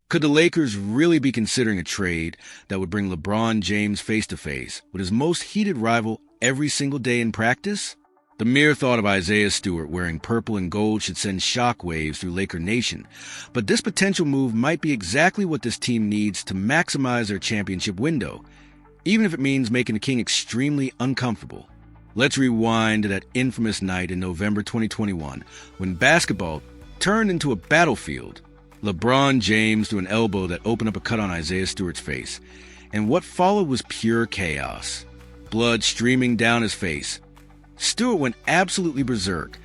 Could the Lakers really be considering a trade that would bring LeBron James face-to-face with his most heated rival every single day in practice? The mere thought of Isaiah Stewart wearing purple and gold should send shockwaves through Laker Nation, but this potential move might be exactly what this team needs to maximize their championship window, even if it means making the King extremely uncomfortable. Let's rewind to that infamous night in November 2021 when basketball turned into a battlefield. LeBron James threw an elbow that opened up a cut on Isaiah Stewart's face, and what followed was pure chaos. Blood streaming down his face. Stewart went absolutely berserk,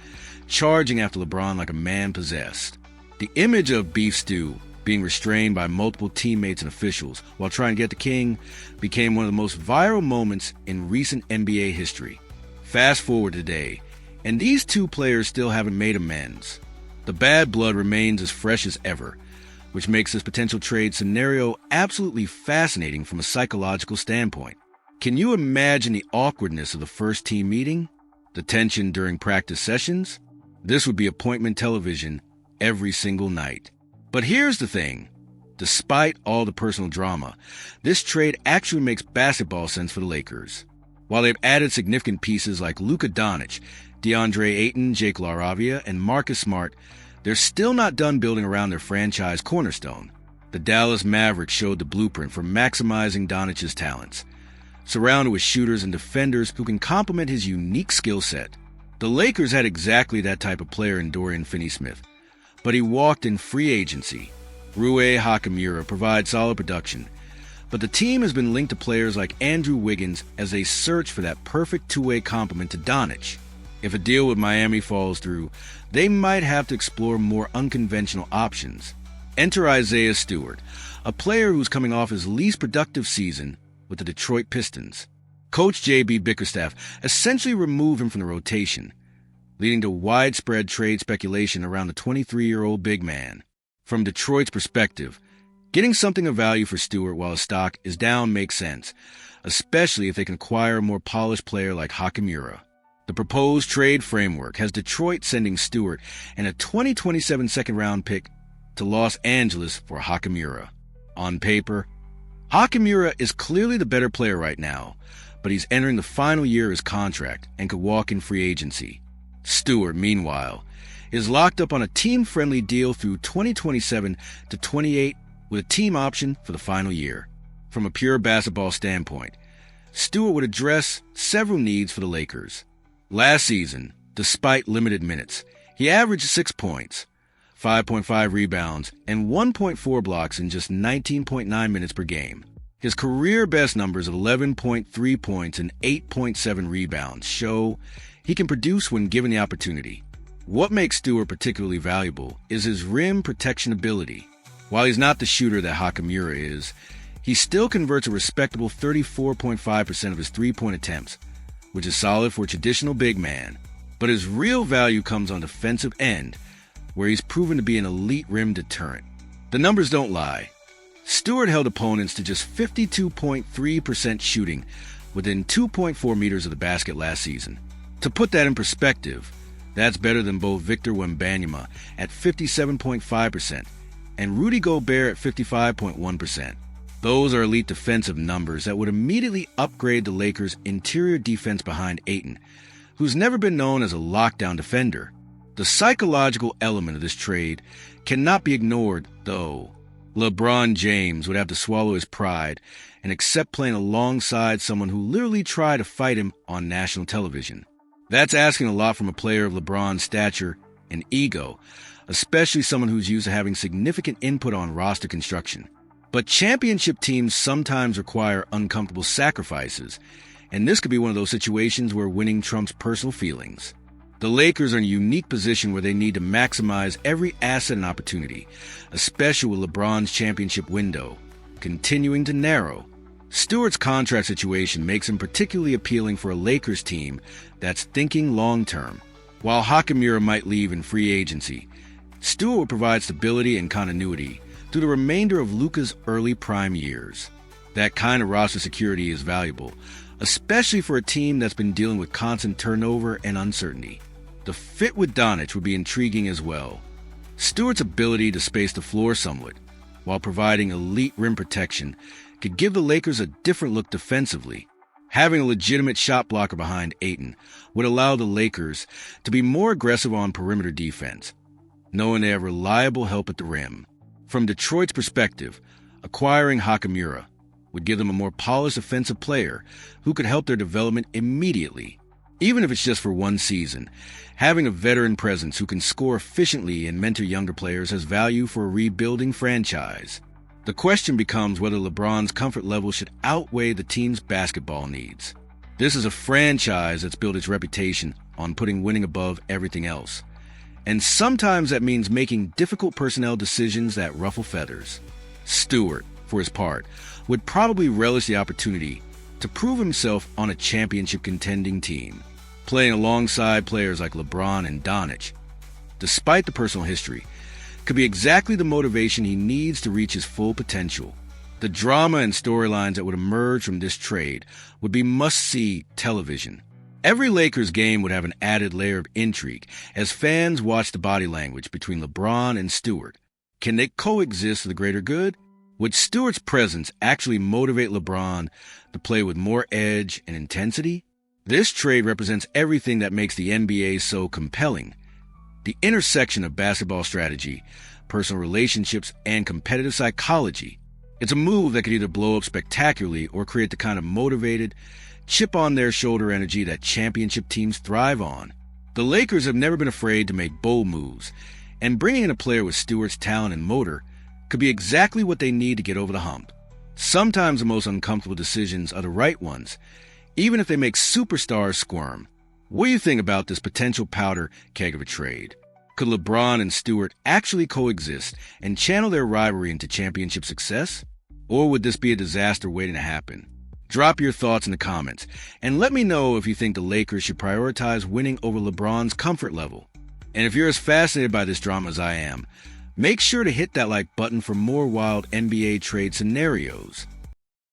charging after LeBron like a man possessed. The image of Beef Stew being restrained by multiple teammates and officials while trying to get the King became one of the most viral moments in recent NBA history. Fast forward today, and these two players still haven't made amends. The bad blood remains as fresh as ever, which makes this potential trade scenario absolutely fascinating from a psychological standpoint. Can you imagine the awkwardness of the first team meeting? The tension during practice sessions? This would be appointment television every single night. But here's the thing. Despite all the personal drama, this trade actually makes basketball sense for the Lakers. While they've added significant pieces like Luka Doncic, DeAndre Ayton, Jake LaRavia, and Marcus Smart, they're still not done building around their franchise cornerstone. The Dallas Mavericks showed the blueprint for maximizing Doncic's talents, surrounded with shooters and defenders who can complement his unique skill set. The Lakers had exactly that type of player in Dorian Finney-Smith, but he walked in free agency. Rui Hachimura provides solid production, but the team has been linked to players like Andrew Wiggins as they search for that perfect two-way complement to Doncic. If a deal with Miami falls through, they might have to explore more unconventional options. Enter Isaiah Stewart, a player who's coming off his least productive season with the Detroit Pistons. Coach J.B. Bickerstaff essentially removed him from the rotation, leading to widespread trade speculation around the 23-year-old big man. From Detroit's perspective, getting something of value for Stewart while his stock is down makes sense, especially if they can acquire a more polished player like Hachimura. The proposed trade framework has Detroit sending Stewart and a 2027 second-round pick to Los Angeles for Hachimura. On paper, Hachimura is clearly the better player right now, but he's entering the final year of his contract and could walk in free agency. Stewart, meanwhile, is locked up on a team-friendly deal through 2027 to 28 with a team option for the final year. From a pure basketball standpoint, Stewart would address several needs for the Lakers. Last season, despite limited minutes, he averaged 6 points, 5.5 rebounds, and 1.4 blocks in just 19.9 minutes per game. His career best numbers of 11.3 points and 8.7 rebounds show he can produce when given the opportunity. What makes Stewart particularly valuable is his rim protection ability. While he's not the shooter that Hachimura is, he still converts a respectable 34.5% of his three-point attempts, which is solid for a traditional big man. But his real value comes on defensive end, where he's proven to be an elite rim deterrent. The numbers don't lie. Stewart held opponents to just 52.3% shooting within 2.4 meters of the basket last season. To put that in perspective, that's better than both Victor Wembanyama at 57.5% and Rudy Gobert at 55.1%. Those are elite defensive numbers that would immediately upgrade the Lakers' interior defense behind Ayton, who's never been known as a lockdown defender. The psychological element of this trade cannot be ignored, though. LeBron James would have to swallow his pride and accept playing alongside someone who literally tried to fight him on national television. That's asking a lot from a player of LeBron's stature and ego, especially someone who's used to having significant input on roster construction. But championship teams sometimes require uncomfortable sacrifices, and this could be one of those situations where winning trumps personal feelings. The Lakers are in a unique position where they need to maximize every asset and opportunity, especially with LeBron's championship window continuing to narrow. Stewart's contract situation makes him particularly appealing for a Lakers team that's thinking long-term. While Hachimura might leave in free agency, Stewart will provide stability and continuity through the remainder of Luka's early prime years. That kind of roster security is valuable, especially for a team that's been dealing with constant turnover and uncertainty. The fit with Doncic would be intriguing as well. Stewart's ability to space the floor somewhat, while providing elite rim protection, could give the Lakers a different look defensively. Having a legitimate shot blocker behind Ayton would allow the Lakers to be more aggressive on perimeter defense, knowing they have reliable help at the rim. From Detroit's perspective, acquiring Hachimura would give them a more polished offensive player who could help their development immediately. Even if it's just for one season, having a veteran presence who can score efficiently and mentor younger players has value for a rebuilding franchise. The question becomes whether LeBron's comfort level should outweigh the team's basketball needs. This is a franchise that's built its reputation on putting winning above everything else. And sometimes that means making difficult personnel decisions that ruffle feathers. Stewart, for his part, would probably relish the opportunity to prove himself on a championship contending team, playing alongside players like LeBron and Doncic. Despite the personal history, could be exactly the motivation he needs to reach his full potential. The drama and storylines that would emerge from this trade would be must-see television. Every Lakers game would have an added layer of intrigue as fans watch the body language between LeBron and Stewart. Can they coexist for the greater good? Would Stewart's presence actually motivate LeBron to play with more edge and intensity? This trade represents everything that makes the NBA so compelling. The intersection of basketball strategy, personal relationships, and competitive psychology. It's a move that could either blow up spectacularly or create the kind of motivated, chip-on-their-shoulder energy that championship teams thrive on. The Lakers have never been afraid to make bold moves, and bringing in a player with Stewart's talent and motor could be exactly what they need to get over the hump. Sometimes the most uncomfortable decisions are the right ones, even if they make superstars squirm. What do you think about this potential powder keg of a trade? Could LeBron and Stewart actually coexist and channel their rivalry into championship success? Or would this be a disaster waiting to happen? Drop your thoughts in the comments, and let me know if you think the Lakers should prioritize winning over LeBron's comfort level. And if you're as fascinated by this drama as I am, make sure to hit that like button for more wild NBA trade scenarios.